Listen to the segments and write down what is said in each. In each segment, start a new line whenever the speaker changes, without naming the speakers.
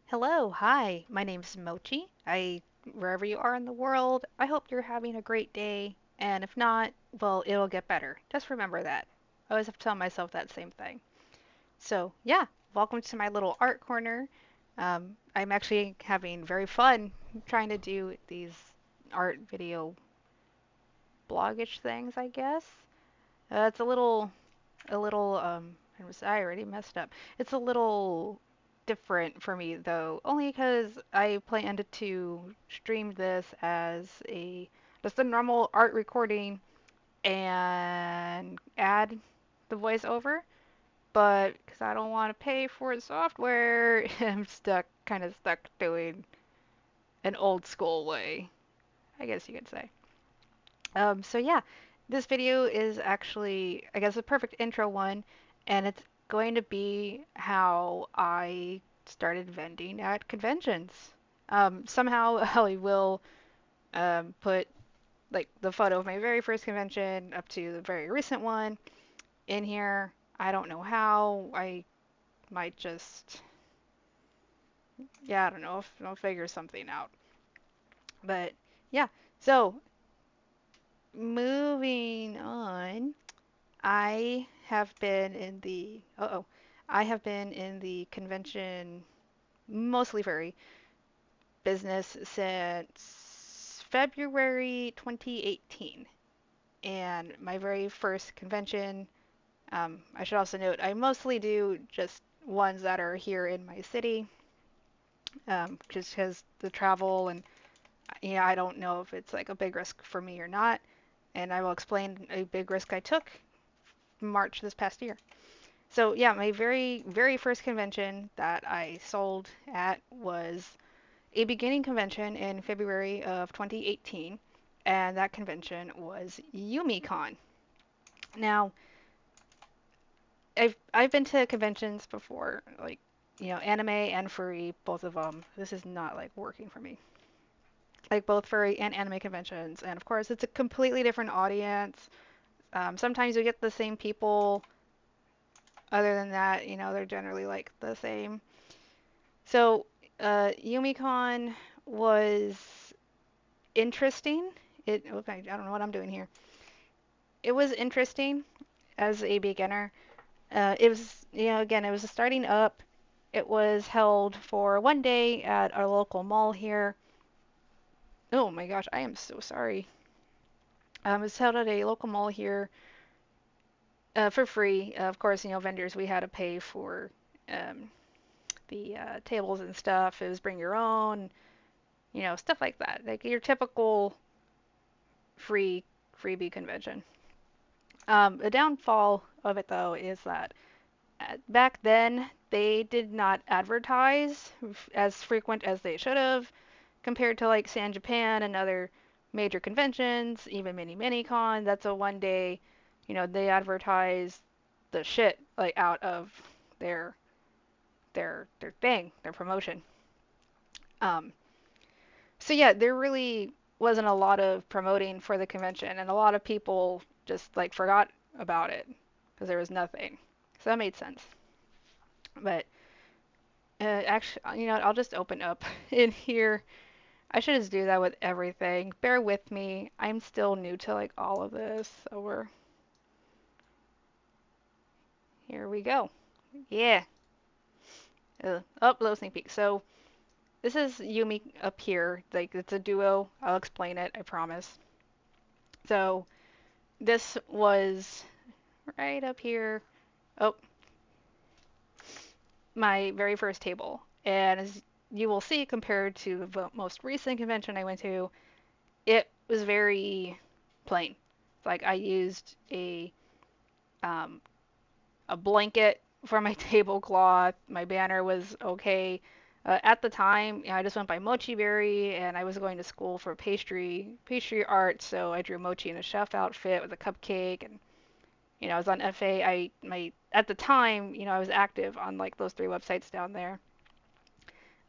Hello, hi. My name's Mochi. Wherever you are in the world, I hope you're having a great day. And if not, well, it'll get better. Just remember that. I always have to tell myself that same thing. So, yeah, welcome to my little art corner. I'm actually having very fun trying to do these art video blogish things, I guess. It's I already messed up. It's a little different for me though, only because I planned to stream this as just a normal art recording and add the voiceover, but because I don't want to pay for the software, I'm kind of stuck doing an old school way, I guess you could say. So yeah, this video is actually, I guess, a perfect intro one, and it's going to be how I started vending at conventions. Somehow I will put like the photo of my very first convention up to the very recent one in here. I don't know how. I might just, yeah, I don't know if I'll figure something out. But yeah, so moving on. I have been in the convention, mostly furry, business since February 2018. And my very first convention, I should also note, I mostly do just ones that are here in my city, just because the travel and yeah, I don't know if it's like a big risk for me or not. And I will explain a big risk I took March this past year. So yeah, my very first convention that I sold at was a beginning convention in February of 2018, and that convention was YumiCon. Now, I've been to conventions before, like anime and furry, both of them. This is not like working for me. Like both furry and anime conventions, and of course it's a completely different audience. Sometimes you get the same people. Other than that, they're generally like the same. So, YumiCon was interesting. I don't know what I'm doing here. It was interesting as a beginner. It was, again, it was starting up. It was held for one day at our local mall here. Oh my gosh, I am so sorry. It was held at a local mall here for free. Of course, vendors, we had to pay for um, the tables and stuff. It was bring your own, stuff like that. Like your typical free freebie convention. The downfall of it though is that back then they did not advertise as frequent as they should have compared to like San Japan and other major conventions, even Mini Con. That's a one day, they advertise the shit like out of their their thing, their promotion. Um, so yeah, there really wasn't a lot of promoting for the convention, and a lot of people just like forgot about it because there was nothing. So that made sense. But actually, I'll just open up in here. I should just do that with everything. Bear with me. I'm still new to like all of this. So here we go. Yeah. Low sneak peek. So this is Yumi up here. Like it's a duo. I'll explain it. I promise. So this was right up here. Oh, my very first table. And as you will see, compared to the most recent convention I went to, it was very plain. Like I used um, a blanket for my tablecloth. My banner was okay. At the time, I just went by Mochi Berry, and I was going to school for pastry art, so I drew Mochi in a chef outfit with a cupcake, and I was on FA. At the time, I was active on like those three websites down there.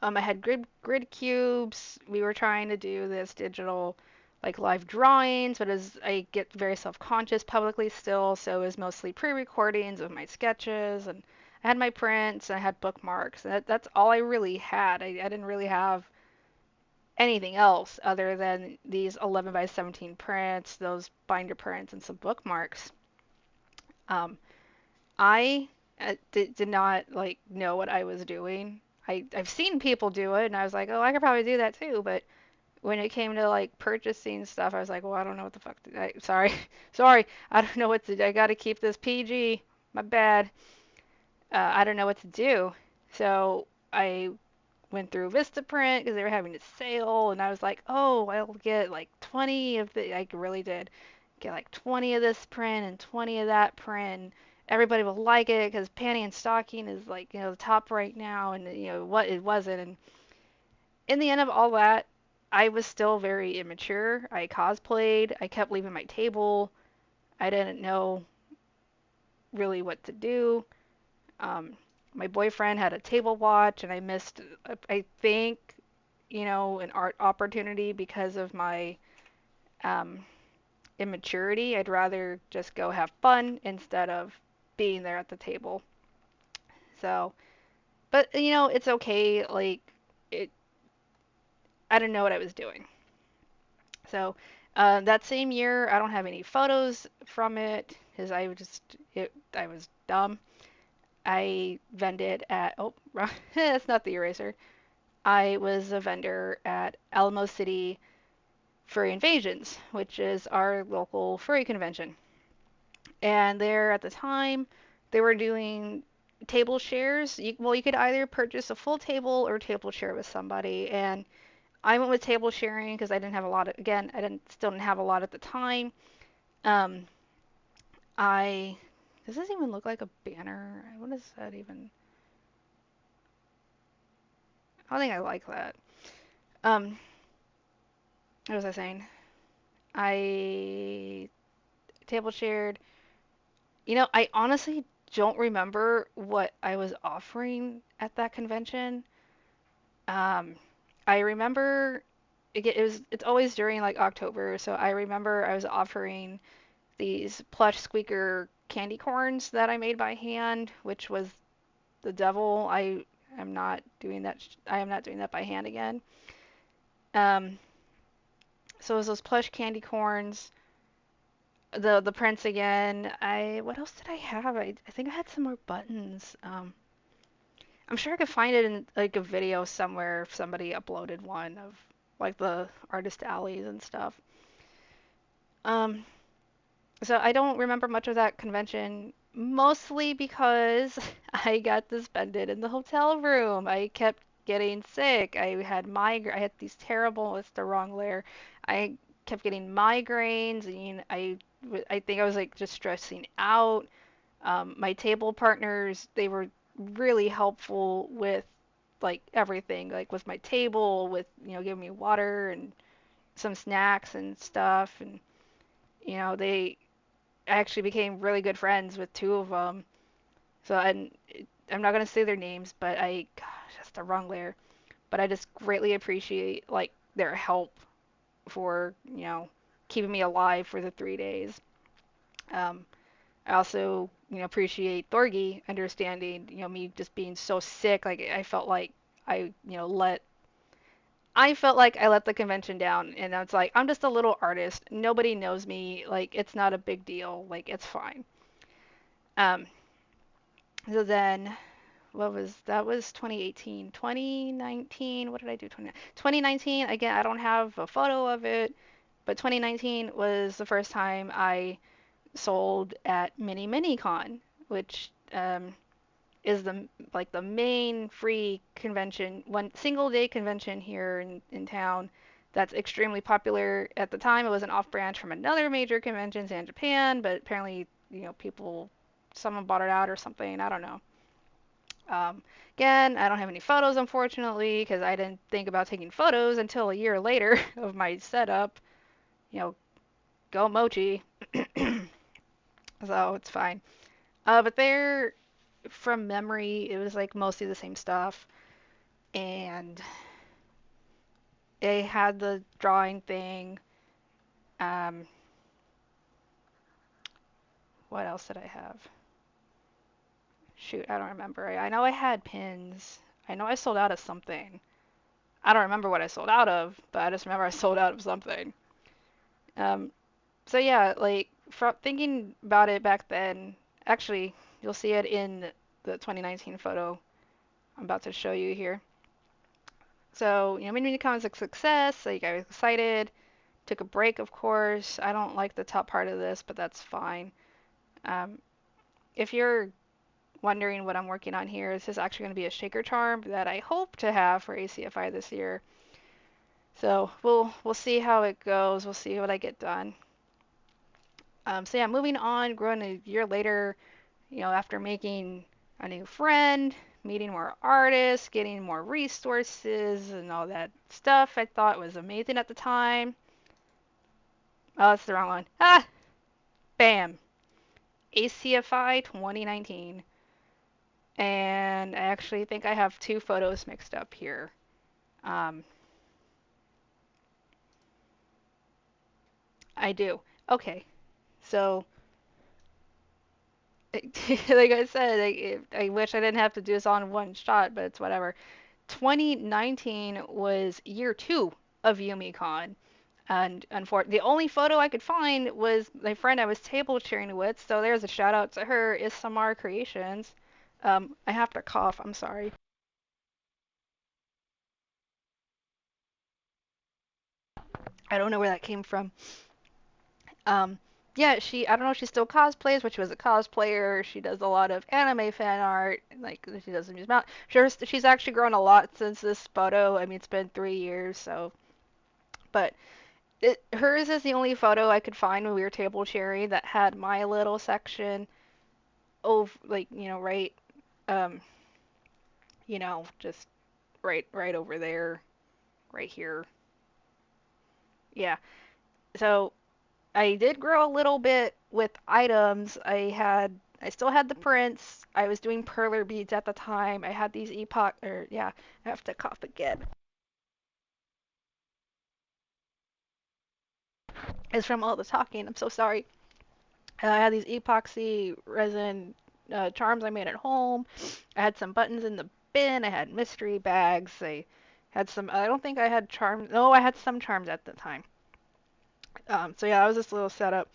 I had grid cubes. We were trying to do this digital like live drawings, but as I get very self-conscious publicly still, so it was mostly pre-recordings of my sketches, and I had my prints, I had bookmarks. That's all I really had. I didn't really have anything else other than these 11 by 17 prints, those binder prints, and some bookmarks. Um, I did not like know what I was doing. I've seen people do it, and I was like, oh, I could probably do that too. But when it came to like purchasing stuff, I was like, well, I don't know what the fuck. Sorry, sorry, I don't know what to do. I got to keep this PG. My bad. I don't know what to do. So I went through Vistaprint because they were having a sale, and I was like, oh, I'll get like 20 of the. I really did get like 20 of this print and 20 of that print. Everybody will like it because panty and stocking is like the top right now, and what it wasn't. And in the end of all that, I was still very immature. I cosplayed. I kept leaving my table. I didn't know really what to do. Um, my boyfriend had a table watch, and I missed, I think, an art opportunity because of my um, immaturity. I'd rather just go have fun instead of being there at the table. So, but it's okay. Like, it, I didn't know what I was doing. So, that same year, I don't have any photos from it because I was dumb. I vended at, oh, that's not the eraser. I was a vendor at Alamo City Furry Invasions, which is our local furry convention. And there at the time, they were doing table shares. You could either purchase a full table or table share with somebody. And I went with table sharing because I didn't have a lot. Again, I still didn't have a lot at the time. Um, I does this even look like a banner? What is that even? I don't think I like that. Um, what was I saying? I table shared. I honestly don't remember what I was offering at that convention. Um, I remember it's always during like October, so I remember I was offering these plush squeaker candy corns that I made by hand, which was the devil. I am not doing that. I am not doing that by hand again. Um, so it was those plush candy corns, the prints again. What else did I have? I think I had some more buttons. I'm sure I could find it in like a video somewhere if somebody uploaded one of like the artist alleys and stuff. Um, so I don't remember much of that convention, mostly because I got suspended in the hotel room. I kept getting sick. I had these terrible, it's the wrong layer. I kept getting migraines, and I think I was like just stressing out. My table partners, they were really helpful with like everything, like with my table, with giving me water and some snacks and stuff, and they I actually became really good friends with two of them. So I'm not gonna say their names, but gosh, that's the wrong layer. But I just greatly appreciate like their help for keeping me alive for the 3 days. Um, I also appreciate Thorgy understanding me just being so sick. Like I let I felt like I let the convention down, and it's like I'm just a little artist. Nobody knows me. Like it's not a big deal. Like it's fine. Um, so then what was that was 2018, 2019. What did I do? 2019. Again, I don't have a photo of it, but 2019 was the first time I sold at Mini Con, which is the main free convention, one single day convention here in town. That's extremely popular. At the time, it was an off branch from another major convention in Japan, but apparently, someone bought it out or something. I don't know. Again, I don't have any photos, unfortunately, because I didn't think about taking photos until a year later of my setup. You know, go mochi. So it's fine. But there, from memory, it was like mostly the same stuff. And they had the drawing thing. Um, what else did I have? Shoot, I don't remember. I know I had pins. I know I sold out of something. I don't remember what I sold out of, but I just remember I sold out of something. Um, so yeah, like from thinking about it back then, actually, you'll see it in the 2019 photo I'm about to show you here. So, Mini Con was a success. Like I was excited. Took a break, of course. I don't like the top part of this, but that's fine. Um, if you're wondering what I'm working on here, this is actually going to be a shaker charm that I hope to have for ACFI this year. So we'll see how it goes. We'll see what I get done. So yeah, moving on, growing a year later, after making a new friend, meeting more artists, getting more resources and all that stuff I thought was amazing at the time. Oh, that's the wrong one. Ah, bam. ACFI 2019. And I actually think I have two photos mixed up here. Um, I do. Okay. So, like I said, I wish I didn't have to do this on one shot, but it's whatever. 2019 was year two of YumiCon. And the only photo I could find was my friend I was table sharing with. So there's a shout out to her, Isamar Creations. I have to cough. I'm sorry. I don't know where that came from. Um, yeah, I don't know if she still cosplays, but she was a cosplayer. She does a lot of anime fan art, like she does Muse Mount. She's actually grown a lot since this photo. I mean, it's been 3 years, so. But hers is the only photo I could find when we were table sharing that had my little section over, like, right, um, just right over there, right here. Yeah. So I did grow a little bit with items. I still had the prints. I was doing perler beads at the time. I had these epoch, or yeah, I have to cough again. It's from all the talking. I'm so sorry. I had these epoxy resin charms I made at home. I had some buttons in the bin. I had mystery bags. I had some. I don't think I had charms. No, I had some charms at the time. So yeah, I was this little setup.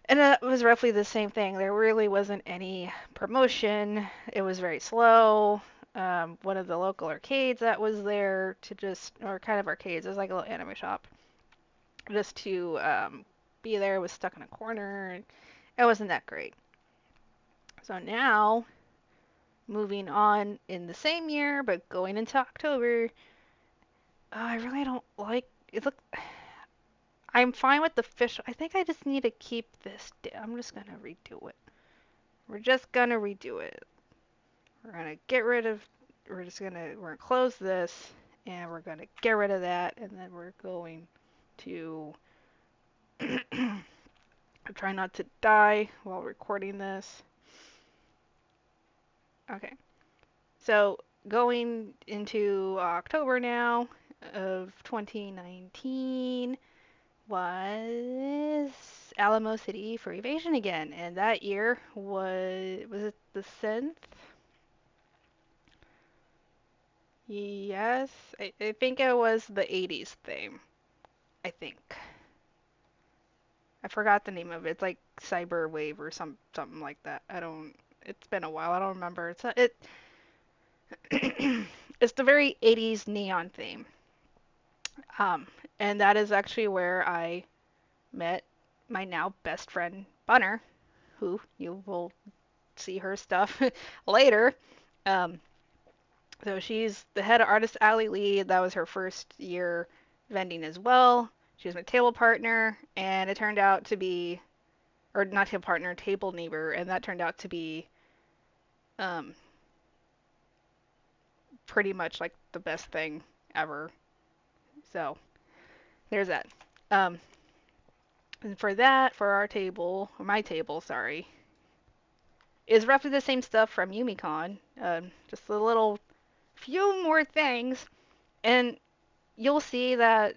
And it was roughly the same thing. There really wasn't any promotion. It was very slow. One of the local arcades that was there to just, or kind of arcades, it was like a little anime shop, just to be there was stuck in a corner. It wasn't that great. So now, moving on in the same year, but going into October, I really don't like it. Look, I'm fine with the fish. I think I just need to keep this. I'm just gonna redo it. We're just gonna redo it. We're gonna get rid of, we're gonna close this and we're gonna get rid of that and then we're going to try not to die while recording this. Okay, so going into October now of 2019 was Alamo City for Evasion again, and that year was it the synth? Yes, I think it was the 80s theme. I think. I forgot the name of it. It's like Cyber Wave or something like that. I don't. It's been a while. I don't remember. It's the very 80s neon theme. Um, and that is actually where I met my now best friend Bunner, who you will see her stuff later. Um, so she's the head of artist Allie Lee. That was her first year vending as well. She was my table partner, and it turned out to be, or not table partner, table neighbor, and that turned out to be um, pretty much like the best thing ever. So there's that. Um, and for that, for our table, or my table, sorry, is roughly the same stuff from YumiCon. Just a little few more things, and you'll see that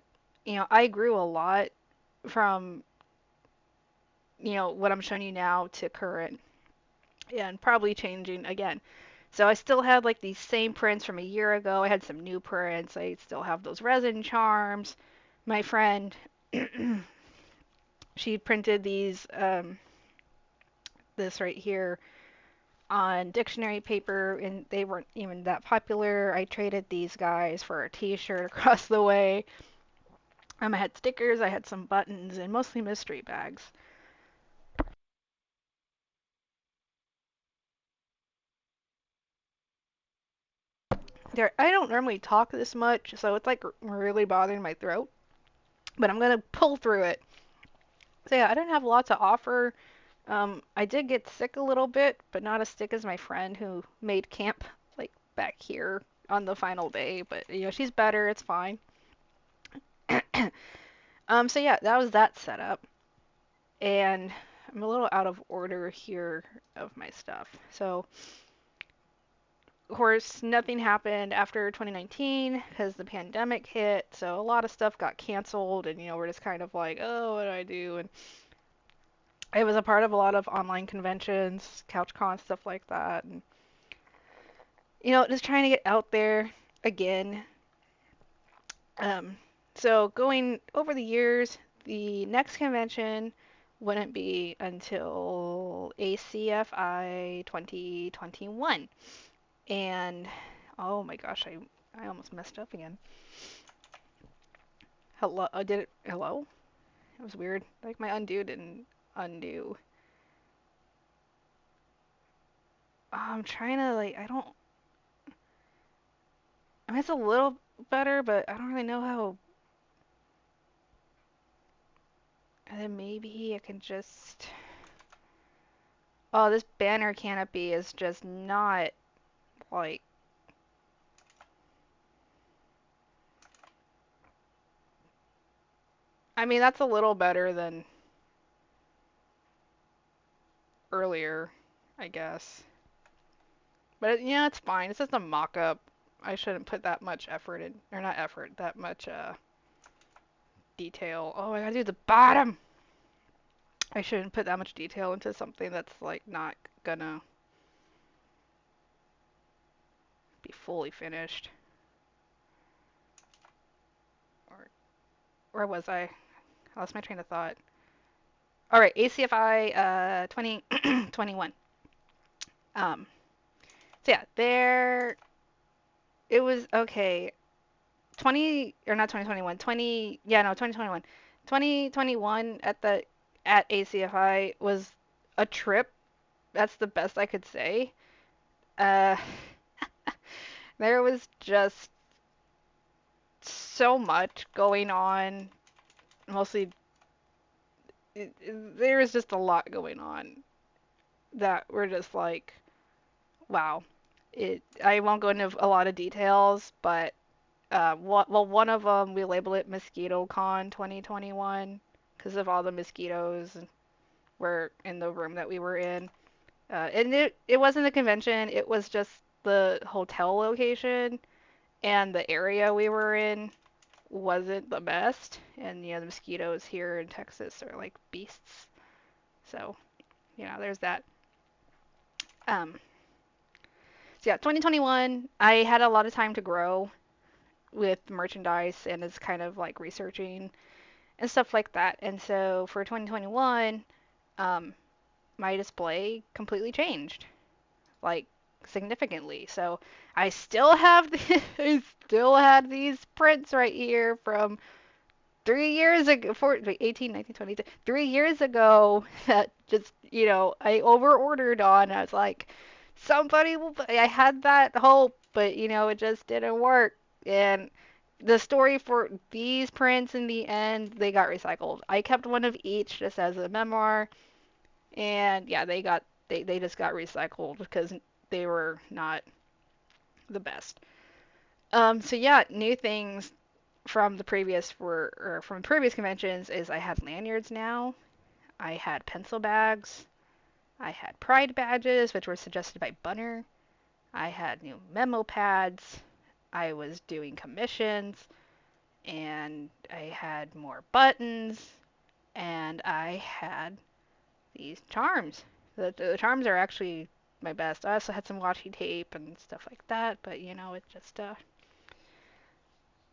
I grew a lot from what I'm showing you now to current. and probably changing again. So I still had like these same prints from a year ago. I had some new prints. I still have those resin charms. My friend, she printed this right here on dictionary paper, and they weren't even that popular. I traded these guys for a T-shirt across the way. I had stickers, I had some buttons, and mostly mystery bags. I don't normally talk this much, so it's like really bothering my throat, but I'm gonna pull through it. So yeah, I didn't have a lot to offer. I did get sick a little bit, but not as sick as my friend who made camp like back here on the final day. But she's better. It's fine. So yeah, that was that setup, and I'm a little out of order here of my stuff. So of course, nothing happened after 2019 because the pandemic hit. So a lot of stuff got canceled, and we're just kind of like, oh, what do I do? And I was a part of a lot of online conventions, CouchCon, stuff like that, and just trying to get out there again. Um, so going over the years, the next convention wouldn't be until ACFI 2021. And oh my gosh, I almost messed up again. Hello, did it? Hello? It was weird. Like my undo didn't undo. I'm trying to like I don't. I mean it's a little better, but I don't really know how. And then maybe I can just. Oh, this banner canopy is just not like. I mean that's a little better than earlier, I guess. But it's fine. It's just a mock-up. I shouldn't put that much effort in, or not effort, that much detail. Oh, I gotta do the bottom. I shouldn't put that much detail into something that's like not gonna be fully finished. Or where was I? I lost my train of thought. All right, ACFI 2021. Um, so yeah, there it was okay. 20 or not 2021, 20 yeah, no, 2021. 2021 at ACFI was a trip. That's the best I could say. Uh there was just so much going on. Mostly there was just a lot going on that were just like, wow. I won't go into a lot of details, but one of them we label it Mosquito Con 2021 because of all the mosquitoes were in the room that we were in. And it wasn't a convention, it was just the hotel location and the area we were in wasn't the best. And the mosquitoes here in Texas are like beasts. So, there's that. Um, so yeah, 2021, I had a lot of time to grow with merchandise and is kind of like researching and stuff like that. And so for 2021, um, my display completely changed, like significantly. So I still have I still had these prints right here from 3 years ago, 18, 19, 20, 3 years ago that just, I over ordered on. I was like, somebody will, I had that hope, but, it just didn't work. And the story for these prints in the end, they got recycled. I kept one of each just as a memoir. And yeah, they just got recycled because they were not the best. So yeah, new things from the previous were or from previous conventions is I had lanyards now. I had pencil bags. I had pride badges, which were suggested by Bunner. I had new memo pads. I was doing commissions, and I had more buttons, and I had these charms. The charms are actually my best. I also had some washi tape and stuff like that, but it just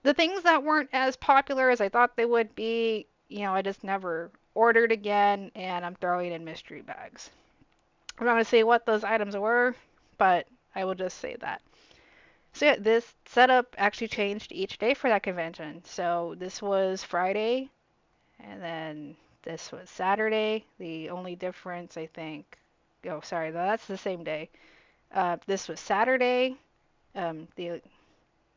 the things that weren't as popular as I thought they would be, I just never ordered again, and I'm throwing in mystery bags. I'm not going to say what those items were, but I will just say that. So yeah, this setup actually changed each day for that convention. So this was Friday, and then this was Saturday. The only difference, I think, oh sorry, that's the same day. This was Saturday. The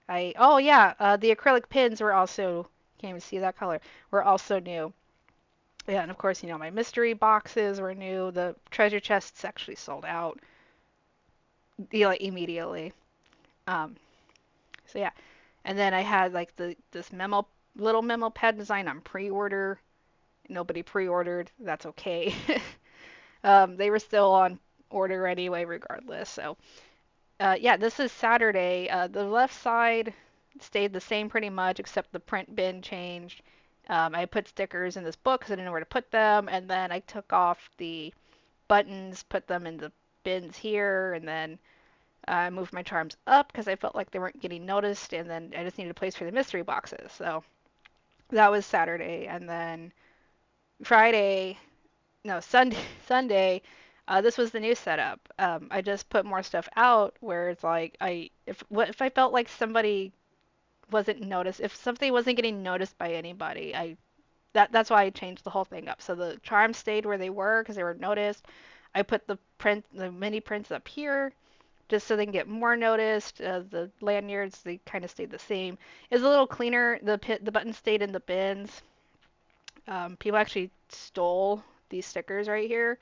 I oh yeah, the acrylic pins were also, can't even see that color, were also new. Yeah, and of course, my mystery boxes were new. The treasure chests actually sold out, like immediately. Um, so yeah, and then I had like this little memo pad design on pre-order. Nobody pre-ordered. That's okay. They were still on order anyway, regardless. So yeah, this is Saturday. The left side stayed the same pretty much, except the print bin changed. I put stickers in this book because I didn't know where to put them, and then I took off the buttons, put them in the bins here, and then I moved my charms up because I felt like they weren't getting noticed, and then I just needed a place for the mystery boxes. So that was Saturday, and then Friday, no, Sunday, Sunday, this was the new setup. I just put more stuff out where it's like if I felt like somebody wasn't noticed, if something wasn't getting noticed by anybody, that's why I changed the whole thing up. So the charms stayed where they were because they were noticed. I put the mini prints up here just so they can get more noticed. The lanyards, they kind of stayed the same. It's a little cleaner. The buttons stayed in the bins. People actually stole these stickers right here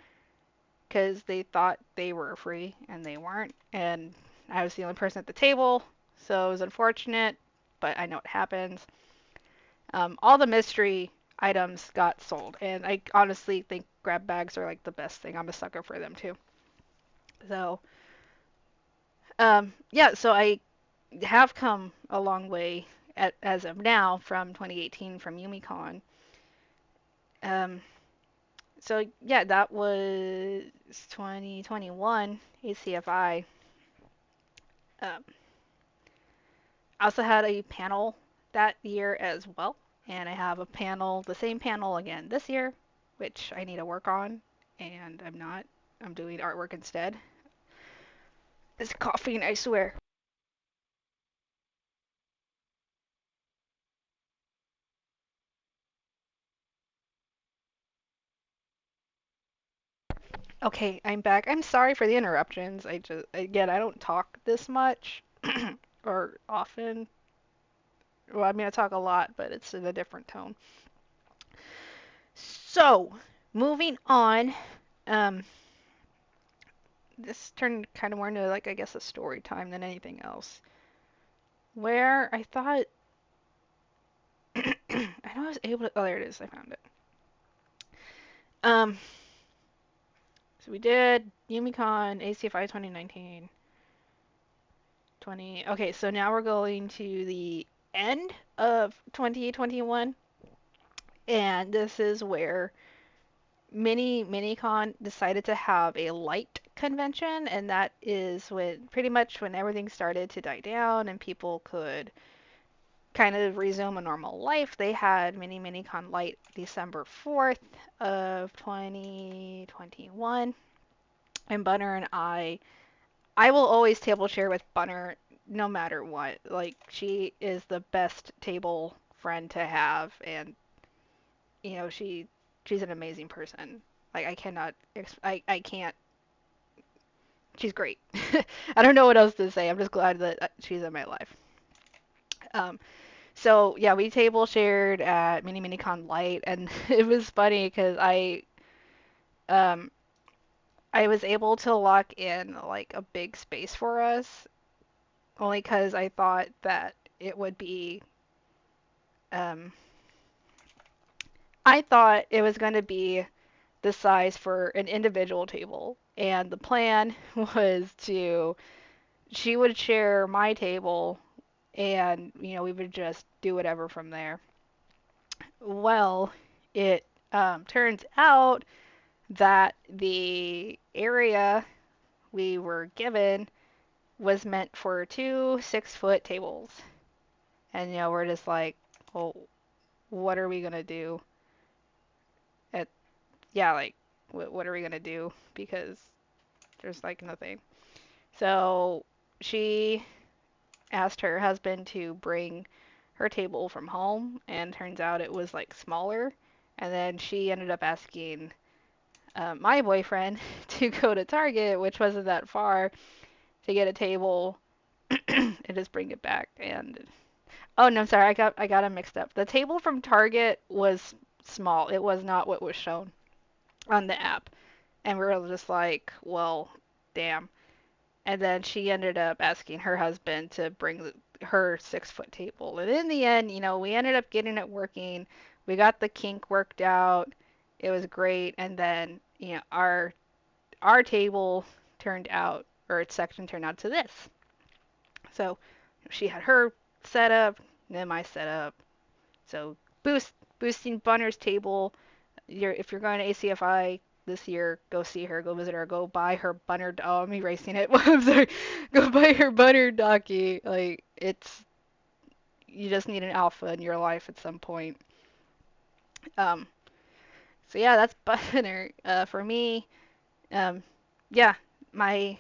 because they thought they were free and they weren't. And I was the only person at the table, so it was unfortunate, but I know it happens. All the mystery items got sold, and I honestly think grab bags are like the best thing. I'm a sucker for them too. So, yeah, so I have come a long way as of now from 2018 from YumiCon. Um, so yeah, that was 2021 ACFI. Um, I also had a panel that year as well, and I have a panel, the same panel again this year, which I need to work on, and I'm not. I'm doing artwork instead. It's coughing, I swear. Okay, I'm back. I'm sorry for the interruptions. Again, I don't talk this much or often. Well, I mean, I talk a lot, but it's in a different tone. So, moving on. Um, this turned kind of more into like I guess a story time than anything else. Where I thought I know I was able to. Oh, there it is. I found it. Um, so we did YumiCon ACFI 2019. 20. Okay, so now we're going to the end of 2021, and this is where MiniCon decided to have a light convention, and that is when pretty much when everything started to die down and people could kind of resume a normal life. They had MiniCon Light December 4th of 2021, and Bunner and I will always table share with Bunner no matter what. Like she is the best table friend to have, and she's an amazing person. Like I cannot I can't. She's great. I don't know what else to say. I'm just glad that she's in my life. Um, so yeah, we table shared at MiniCon Light, and it was funny because um I was able to lock in like a big space for us only because I thought that it would be um I thought it was going to be the size for an individual table, and the plan was to she would share my table, and we would just do whatever from there. Well, it turns out that the area we were given was meant for 2 6-foot tables. And, we're just like, well, what are we going to do? At, yeah, like, what are we going to do? Because there's, like, nothing. So she asked her husband to bring her table from home, and turns out it was, like, smaller. And then she ended up asking my boyfriend to go to Target, which wasn't that far, to get a table and just bring it back. And oh no, sorry, I got them mixed up. The table from Target was small. It was not what was shown on the app. And we were just like, well, damn. And then she ended up asking her husband to bring her 6-foot table. And in the end, we ended up getting it working. We got the kink worked out. It was great. And then, our table turned out, or its section turned out to this. So she had her set up, then my setup. So boosting Bunner's table. If you're going to ACFI this year, go see her, go visit her, go buy her Bunner. Oh, I'm erasing it. I'm sorry. Go buy her Bunner Docky. Like, you just need an alpha in your life at some point. Um, so yeah, that's Bunner. For me, yeah, my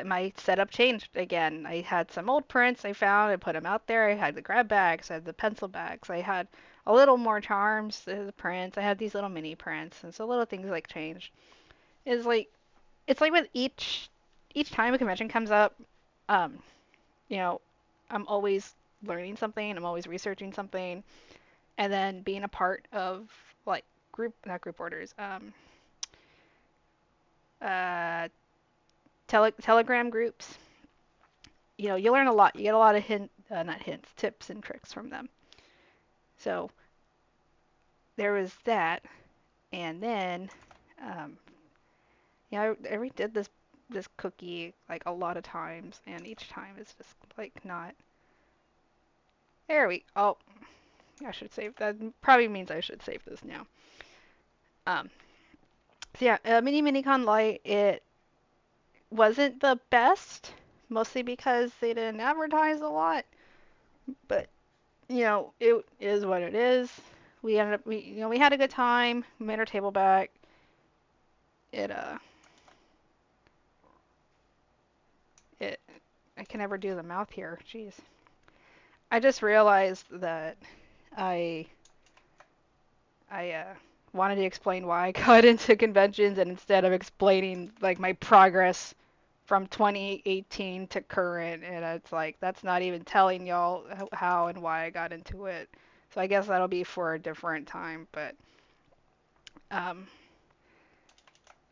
my setup changed again. I had some old prints I found. I put them out there. I had the grab bags. I had the pencil bags. I had a little more charms. The prints. I had these little mini prints, and so little things like changed. It's like with each time a convention comes up, um, you know, I'm always learning something. I'm always researching something, and then being a part of like not group orders, uh, Telegram groups. You learn a lot. You get a lot of not hints, tips and tricks from them. So there was that, and then, um, I redid this cookie like a lot of times, and each time it's just like not. There we. Oh, I should save that. Probably means I should save this now. Um. So yeah, Mini Minicon Lite. It wasn't the best, mostly because they didn't advertise a lot, but it is what it is. We ended up, we had a good time. We made our table back. It, it, I can never do the mouth here. Jeez. I just realized that I, I wanted to explain why I got into conventions, and instead of explaining like my progress from 2018 to current, and it's like that's not even telling y'all how and why I got into it. So I guess that'll be for a different time, but um,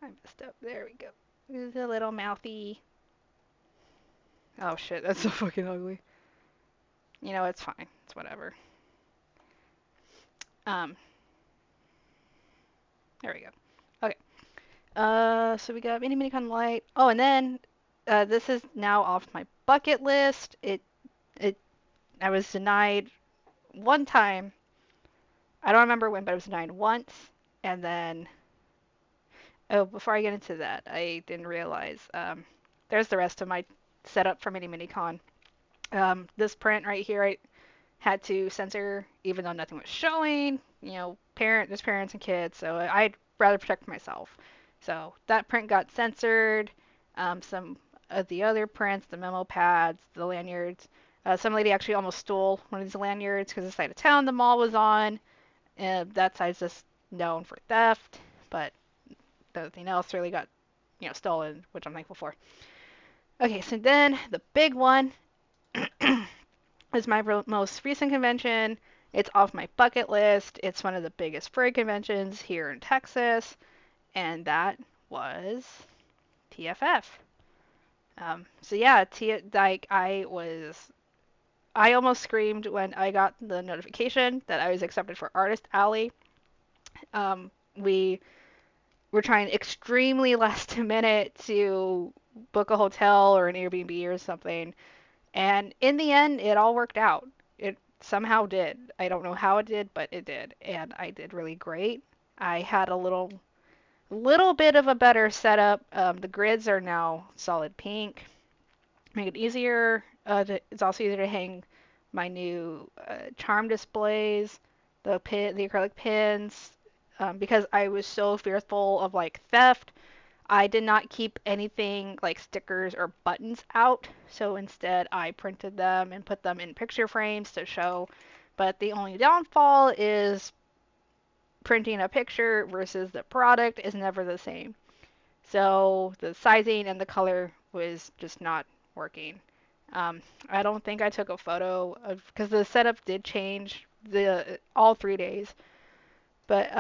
I messed up. There we go. There's a little mouthy. Oh shit, that's so fucking ugly. It's fine. It's whatever. Um, there we go. Okay. So we got Mini Minicon Light. Oh, and then this is now off my bucket list. It I was denied one time. I don't remember when, but I was denied once. And then, oh, before I get into that, I didn't realize there's the rest of my setup for Mini Minicon. This print right here, I had to censor even though nothing was showing. There's parents and kids, so I'd rather protect myself. So that print got censored. Some of the other prints, the memo pads, the lanyards. Some lady actually almost stole one of these lanyards because the side of town the mall was on. That side's just known for theft, but nothing else really got, stolen, which I'm thankful for. Okay, so then the big one is my most recent convention. It's off my bucket list. It's one of the biggest furry conventions here in Texas, and that was TFF. So yeah, I almost screamed when I got the notification that I was accepted for Artist Alley. We were trying extremely last minute to book a hotel or an Airbnb or something, and in the end, it all worked out. It somehow did. I don't know how it did, but it did. And I did really great. I had a little Little bit of a better setup. The grids are now solid pink. Make it easier. It's also easier to hang my new charm displays, the acrylic pins, because I was so fearful of like theft. I did not keep anything like stickers or buttons out, so instead I printed them and put them in picture frames to show. But the only downfall is printing a picture versus the product is never the same. So the sizing and the color was just not working. I don't think I took a photo of because the setup did change the all 3 days, but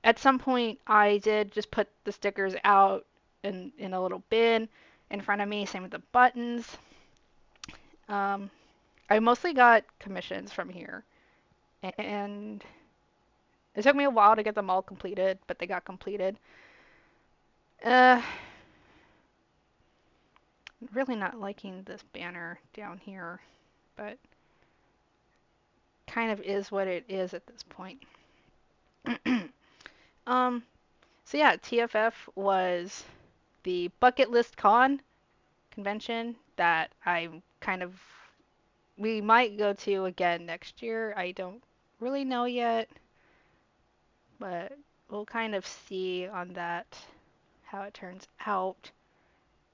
at some point I did just put the stickers out in a little bin in front of me. Same with the buttons. Um, I mostly got commissions from here, and it took me a while to get them all completed, but they got completed. Uh, really not liking this banner down here, but kind of is what it is at this point. um, so yeah, TFF was the bucket list convention that I kind of we might go to again next year. I don't really know yet, but we'll kind of see on that how it turns out.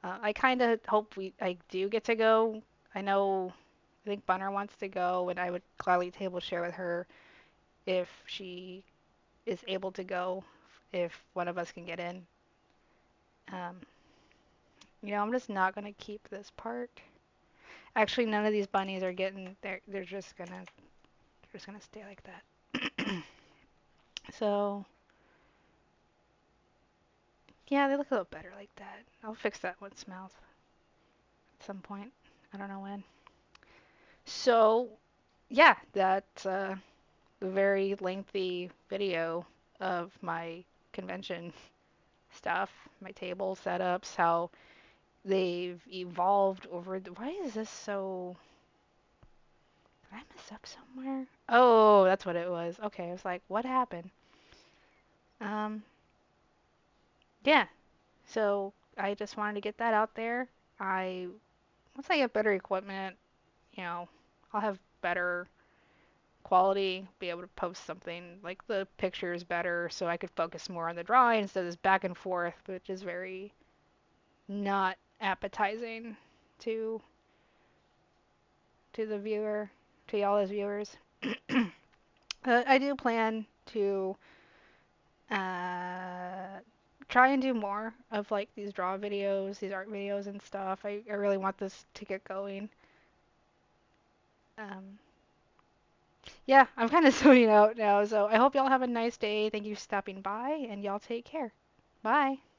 I kind of hope I do get to go. I know I think Bunner wants to go, and I would gladly table share with her if she is able to go, if one of us can get in. Um, I'm just not gonna keep this part. Actually, none of these bunnies are getting. They're just gonna stay like that. So yeah, they look a little better like that. I'll fix that one's mouth at some point. I don't know when. So yeah, that's a very lengthy video of my convention stuff, my table setups, how they've evolved over the. Why is this so? Did I mess up somewhere? Oh, that's what it was. Okay, I was like, what happened? Um, yeah. So I just wanted to get that out there. I Once I get better equipment, you know, I'll have better quality, be able to post something like the pictures better so I could focus more on the drawing instead of this back and forth, which is very not appetizing to the viewer, to y'all as viewers. I do plan to uh, try and do more of like these draw videos, these art videos and stuff. I really want this to get going. Um, yeah, I'm kind of zoning out now, so I hope y'all have a nice day. Thank you for stopping by, and y'all take care. Bye.